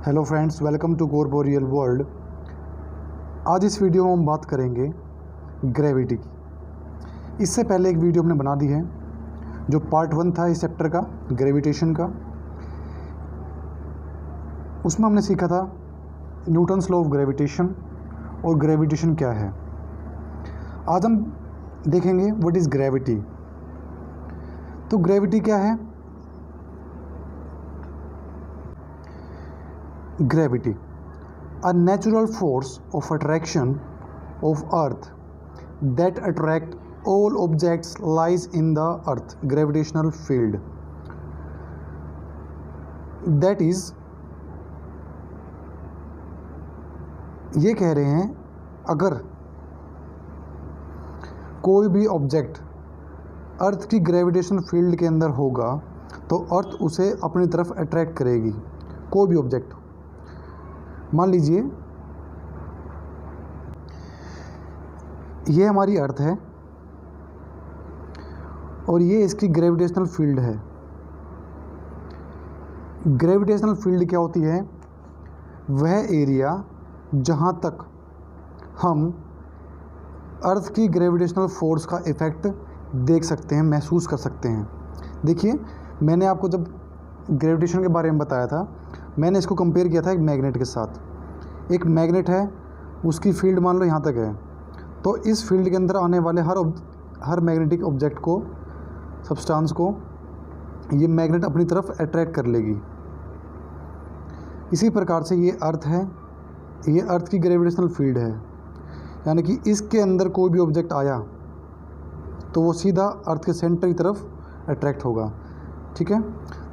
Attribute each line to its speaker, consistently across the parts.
Speaker 1: Hello friends, welcome to corporeal world. आज इस video में हम बात करेंगे ग्रेविटी की। इससे पहले एक वीडियो हमने बना दी है जो पार्ट 1 था इस चैप्टर का, ग्रेविटेशन का। उसमें हमने सीखा था न्यूटन्स लॉ ऑफ ग्रेविटेशन और ग्रेविटेशन क्या है। आज हम देखेंगे व्हाट इज़ ग्रेविटी। तो ग्रेविटी क्या है? Gravity, a natural force of attraction of earth that attract all objects lies in the earth gravitational field, that is, ये कह रहे हैं अगर कोई भी ऑब्जेक्ट अर्थ की ग्रेविटेशनल फील्ड के अंदर होगा तो अर्थ उसे अपनी तरफ अट्रैक्ट करेगी। कोई भी ऑब्जेक्ट, मान लीजिए ये हमारी अर्थ है और ये इसकी ग्रेविटेशनल फील्ड है। ग्रेविटेशनल फील्ड क्या होती है? वह एरिया जहाँ तक हम अर्थ की ग्रेविटेशनल फोर्स का इफ़ेक्ट देख सकते हैं, महसूस कर सकते हैं। देखिए, मैंने आपको जब ग्रेविटेशन के बारे में बताया था, मैंने इसको कंपेयर किया था एक मैग्नेट के साथ। एक मैग्नेट है, उसकी फील्ड मान लो यहाँ तक है, तो इस फील्ड के अंदर आने वाले हर मैग्नेटिक ऑब्जेक्ट को, सब्सटेंस को, ये मैग्नेट अपनी तरफ अट्रैक्ट कर लेगी। इसी प्रकार से ये अर्थ है, ये अर्थ की ग्रेविटेशनल फील्ड है, यानी कि इसके अंदर कोई भी ऑब्जेक्ट आया तो वो सीधा अर्थ के सेंटर की तरफ अट्रैक्ट होगा। ठीक है,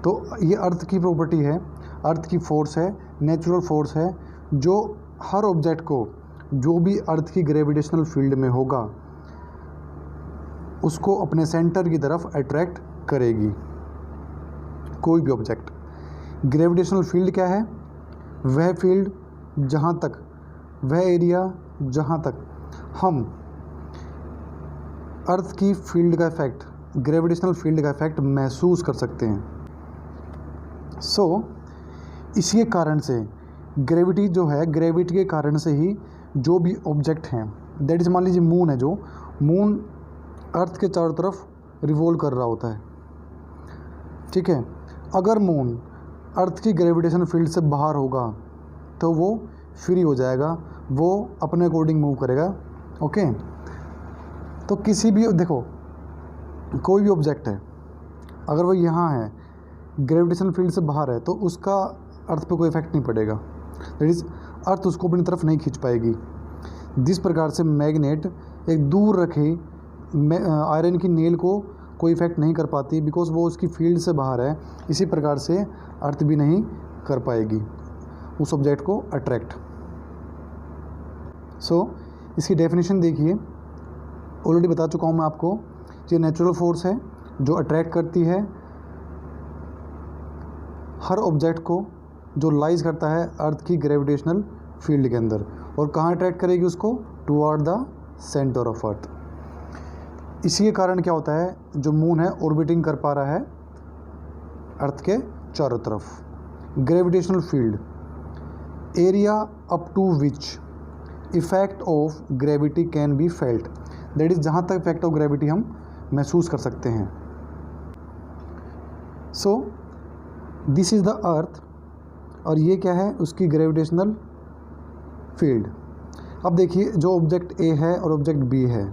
Speaker 1: तो ये अर्थ की प्रॉपर्टी है, अर्थ की फोर्स है, नेचुरल फोर्स है, जो हर ऑब्जेक्ट को जो भी अर्थ की ग्रेविटेशनल फील्ड में होगा उसको अपने सेंटर की तरफ अट्रैक्ट करेगी। कोई भी ऑब्जेक्ट, ग्रेविटेशनल फील्ड क्या है? वह फील्ड जहाँ तक, वह एरिया जहाँ तक हम अर्थ की फील्ड का इफेक्ट, ग्रेविटेशनल फील्ड का इफेक्ट महसूस कर सकते हैं। इसी कारण से ग्रेविटी जो है, ग्रेविटी के कारण से ही जो भी ऑब्जेक्ट हैं, दैट इज़, मान लीजिए मून है, जो मून अर्थ के चारों तरफ रिवॉल्व कर रहा होता है। ठीक है, अगर मून अर्थ की ग्रेविटेशन फील्ड से बाहर होगा तो वो फ्री हो जाएगा, वो अपने अकॉर्डिंग मूव करेगा। ओके, तो किसी भी, देखो, कोई भी ऑब्जेक्ट है, अगर वो यहाँ है, ग्रेविटेशन फील्ड से बाहर है, तो उसका अर्थ पे कोई इफेक्ट नहीं पड़ेगा, दैट इज़ अर्थ उसको अपनी तरफ नहीं खींच पाएगी। जिस प्रकार से मैग्नेट एक दूर रखे आयरन की नेल को कोई इफेक्ट नहीं कर पाती बिकॉज वो उसकी फील्ड से बाहर है, इसी प्रकार से अर्थ भी नहीं कर पाएगी उस ऑब्जेक्ट को अट्रैक्ट। इसकी डेफिनेशन देखिए, ऑलरेडी बता चुका हूँ मैं आपको। ये नेचुरल फोर्स है जो अट्रैक्ट करती है हर ऑब्जेक्ट को जो लाइज करता है अर्थ की ग्रेविटेशनल फील्ड के अंदर, और कहाँ अट्रैक्ट करेगी उसको? Toward the centre of earth. इसी के कारण क्या होता है, जो मून है ऑर्बिटिंग कर पा रहा है अर्थ के चारों तरफ। Gravitational field, area up to which effect of gravity can be felt, that is, जहाँ तक इफेक्ट ऑफ ग्रेविटी हम महसूस कर सकते हैं। दिस इज़ द अर्थ, और ये क्या है? उसकी ग्रेविटेशनल फील्ड। अब देखिए, जो ऑब्जेक्ट ए है और ऑब्जेक्ट बी है,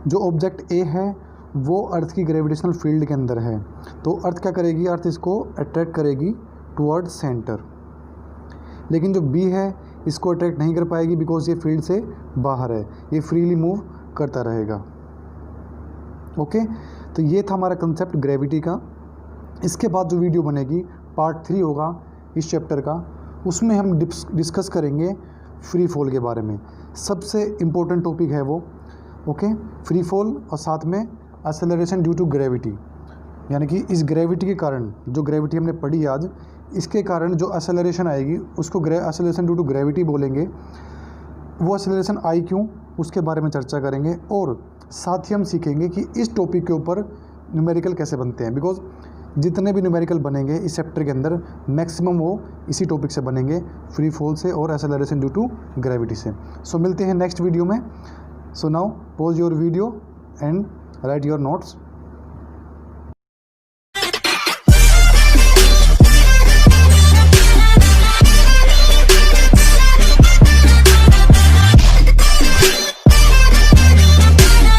Speaker 1: जो ऑब्जेक्ट ए है वो अर्थ की ग्रेविटेशनल फील्ड के अंदर है, तो अर्थ क्या करेगी? अर्थ इसको अट्रैक्ट करेगी टुवर्ड सेंटर। लेकिन जो बी है इसको अट्रैक्ट नहीं कर पाएगी बिकॉज ये फील्ड से बाहर है, ये फ्रीली मूव करता रहेगा। ओके, तो ये था हमारा कंसेप्ट ग्रेविटी का। इसके बाद जो वीडियो बनेगी पार्ट 3 होगा इस चैप्टर का, उसमें हम डिस्कस करेंगे फ्री फॉल के बारे में। सबसे इम्पोर्टेंट टॉपिक है वो। ओके, फ्री फॉल और साथ में एक्सेलरेशन ड्यू टू ग्रेविटी, यानी कि इस ग्रेविटी के कारण, जो ग्रेविटी हमने पढ़ी आज, इसके कारण जो एक्सेलरेशन आएगी उसको एक्सेलरेशन ड्यू टू ग्रेविटी बोलेंगे। वो एक्सेलरेशन आई क्यों, उसके बारे में चर्चा करेंगे, और साथ ही हम सीखेंगे कि इस टॉपिक के ऊपर न्यूमेरिकल कैसे बनते हैं। बिकॉज जितने भी न्यूमेरिकल बनेंगे इस चैप्टर के अंदर मैक्सिमम वो इसी टॉपिक से बनेंगे, फ्री फॉल से और एक्सेलरेशन ड्यू टू ग्रेविटी से। सो मिलते हैं नेक्स्ट वीडियो में। So now pause your video and right your notes.